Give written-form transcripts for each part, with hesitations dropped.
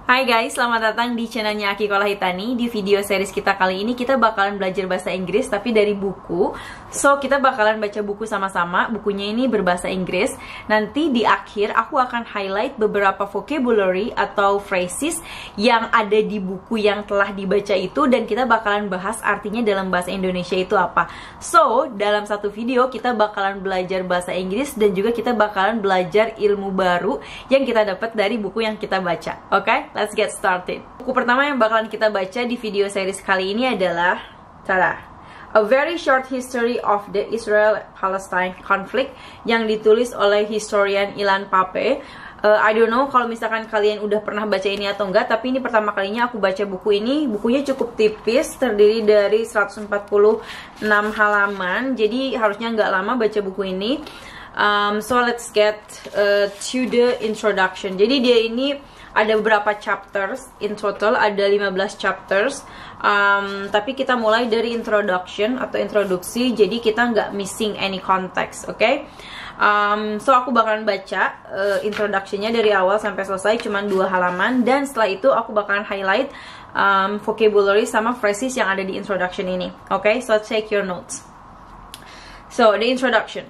Hai guys, selamat datang di channelnya Aki Kolahitani. Di video series kita kali ini kita bakalan belajar bahasa Inggris tapi dari buku. So, kita bakalan baca buku sama-sama. Bukunya ini berbahasa Inggris. Nanti di akhir aku akan highlight beberapa vocabulary atau phrases yang ada di buku yang telah dibaca itu, dan kita bakalan bahas artinya dalam bahasa Indonesia itu apa. So, dalam satu video kita bakalan belajar bahasa Inggris dan juga kita bakalan belajar ilmu baru yang kita dapat dari buku yang kita baca. Oke? Let's get started. Buku pertama yang bakalan kita baca di video series kali ini adalah A Very Short History of the Israel-Palestine Conflict, yang ditulis oleh historian Ilan Pappé. I don't know kalau misalkan kalian udah pernah baca ini atau enggak, tapi ini pertama kalinya aku baca buku ini. Bukunya cukup tipis, terdiri dari 146 halaman, jadi harusnya nggak lama baca buku ini. So let's get to the introduction. Jadi dia ini ada beberapa chapters, in total ada 15 chapters, tapi kita mulai dari introduction atau introduksi, jadi kita nggak missing any context, oke? So aku bakalan baca introductionnya dari awal sampai selesai, cuman 2 halaman, dan setelah itu aku bakalan highlight vocabulary sama phrases yang ada di introduction ini, oke? So take your notes. So the introduction.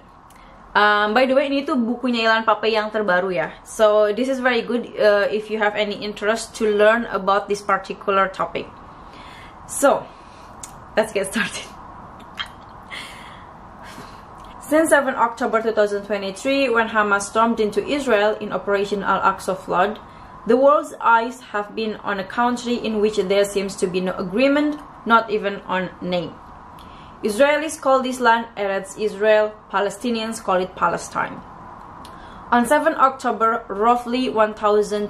By the way, ini tuh bukunya Ilan Pappé yang terbaru ya. So this is very good if you have any interest to learn about this particular topic. So let's get started. Since 7 October 2023, when Hamas stormed into Israel in Operation Al-Aqsa Flood, the world's eyes have been on a country in which there seems to be no agreement, not even on name. Israelis call this land Eretz Israel, Palestinians call it Palestine. On 7 October, roughly 1,200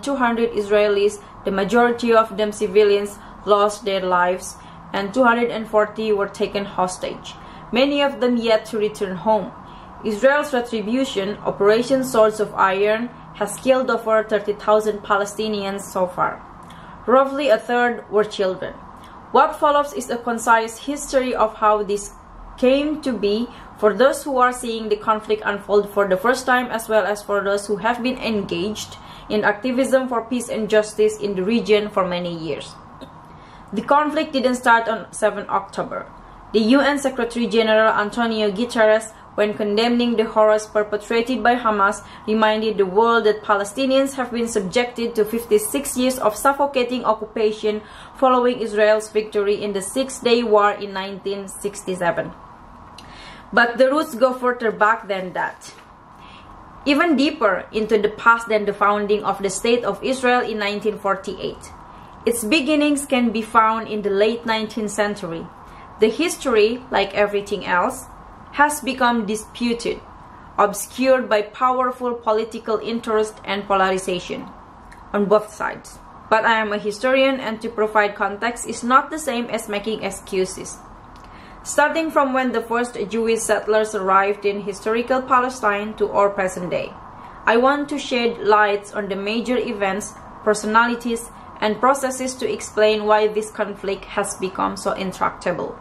Israelis, the majority of them civilians, lost their lives, and 240 were taken hostage, many of them yet to return home. Israel's retribution, Operation Swords of Iron, has killed over 30,000 Palestinians so far. Roughly a third were children. What follows is a concise history of how this came to be for those who are seeing the conflict unfold for the first time, as well as for those who have been engaged in activism for peace and justice in the region for many years. The conflict didn't start on 7 October. The UN Secretary General Antonio Guterres, when condemning the horrors perpetrated by Hamas, reminded the world that Palestinians have been subjected to 56 years of suffocating occupation following Israel's victory in the Six-Day War in 1967. But the roots go further back than that, even deeper into the past than the founding of the State of Israel in 1948. Its beginnings can be found in the late 19th century. The history, like everything else, has become disputed, obscured by powerful political interest and polarization on both sides. But I am a historian, and to provide context is not the same as making excuses. Starting from when the first Jewish settlers arrived in historical Palestine to our present day, I want to shed light on the major events, personalities, and processes to explain why this conflict has become so intractable.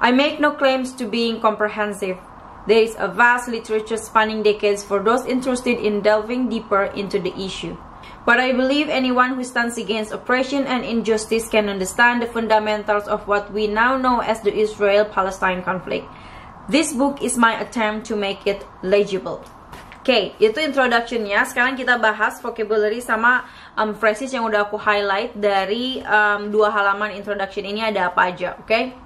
I make no claims to being comprehensive. There is a vast literature spanning decades for those interested in delving deeper into the issue. But I believe anyone who stands against oppression and injustice can understand the fundamentals of what we now know as the Israel-Palestine conflict. This book is my attempt to make it legible. Oke, itu introduction-nya. Sekarang kita bahas vocabulary sama phrases yang udah aku highlight dari 2 halaman introduction ini ada apa aja, oke?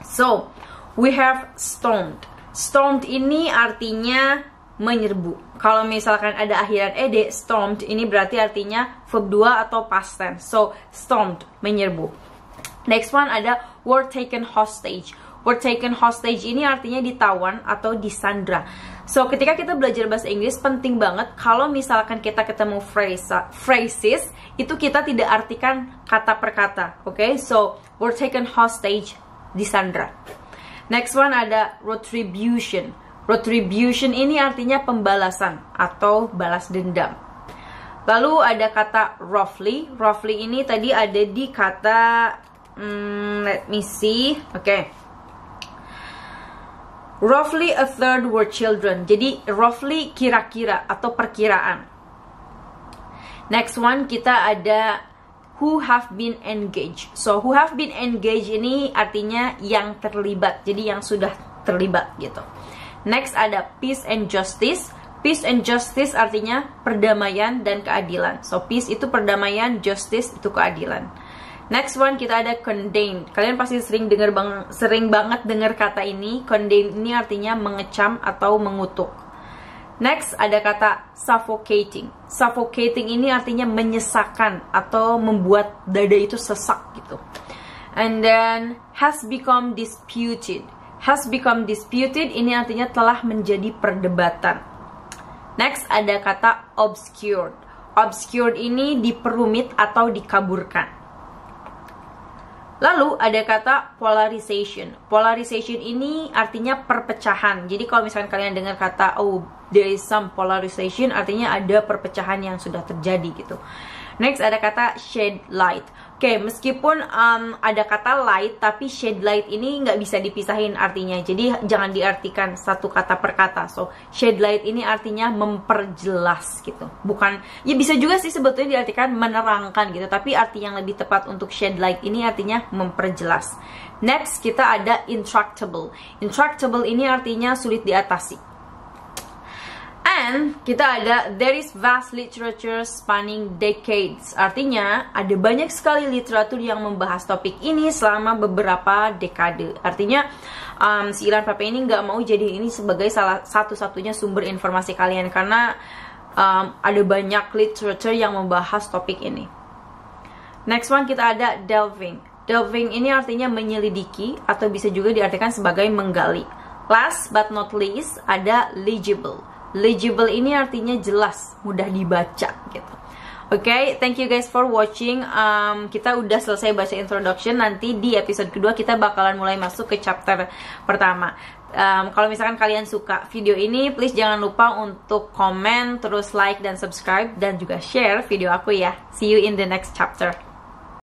So, we have stormed. Stormed ini artinya menyerbu. Kalau misalkan ada akhiran ed, stormed ini berarti artinya verb 2 atau past tense. So, stormed, menyerbu. Next one ada were taken hostage. Were taken hostage ini artinya ditawan atau disandra. So, ketika kita belajar bahasa Inggris, penting banget kalau misalkan kita ketemu phrases, itu kita tidak artikan kata per kata. Oke? So, were taken hostage, disandra. Next one ada retribution. Retribution ini artinya pembalasan atau balas dendam. Lalu ada kata roughly. Roughly ini tadi ada di kata let me see. Oke. Roughly a third were children. Jadi roughly kira-kira atau perkiraan. Next one kita ada who have been engaged. So who have been engaged ini artinya yang terlibat, jadi yang sudah terlibat gitu. Next ada peace and justice. Peace and justice artinya perdamaian dan keadilan. So peace itu perdamaian, justice itu keadilan. Next one kita ada condemn. Kalian pasti sering banget dengar kata ini. Condemn ini artinya mengecam atau mengutuk. Next ada kata suffocating. Suffocating ini artinya menyesakkan atau membuat dada itu sesak gitu. And then has become disputed. Has become disputed ini artinya telah menjadi perdebatan. Next ada kata obscured. Obscured ini diperumit atau dikaburkan. Lalu ada kata polarization. Polarization ini artinya perpecahan. Jadi kalau misalkan kalian dengar kata oh there is some polarization, artinya ada perpecahan yang sudah terjadi gitu. Next ada kata shed light. Oke, meskipun ada kata light, tapi shed light ini nggak bisa dipisahin artinya. Jadi jangan diartikan satu kata per kata. So shed light ini artinya memperjelas gitu. Bukan, ya bisa juga sih sebetulnya diartikan menerangkan gitu. Tapi arti yang lebih tepat untuk shed light ini artinya memperjelas. Next kita ada intractable. Intractable ini artinya sulit diatasi. And kita ada there is vast literature spanning decades. Artinya ada banyak sekali literatur yang membahas topik ini selama beberapa dekade. Artinya si Ilan Pape ini nggak mau jadi ini sebagai salah satu-satunya sumber informasi kalian, karena ada banyak literatur yang membahas topik ini. Next one kita ada delving. Delving ini artinya menyelidiki atau bisa juga diartikan sebagai menggali. Last but not least ada legible. Legible ini artinya jelas, mudah dibaca gitu. Oke, thank you guys for watching. Kita udah selesai baca introduction. Nanti di episode kedua kita bakalan mulai masuk ke chapter pertama. Kalau misalkan kalian suka video ini, please jangan lupa untuk komen, terus like dan subscribe, dan juga share video aku ya. See you in the next chapter.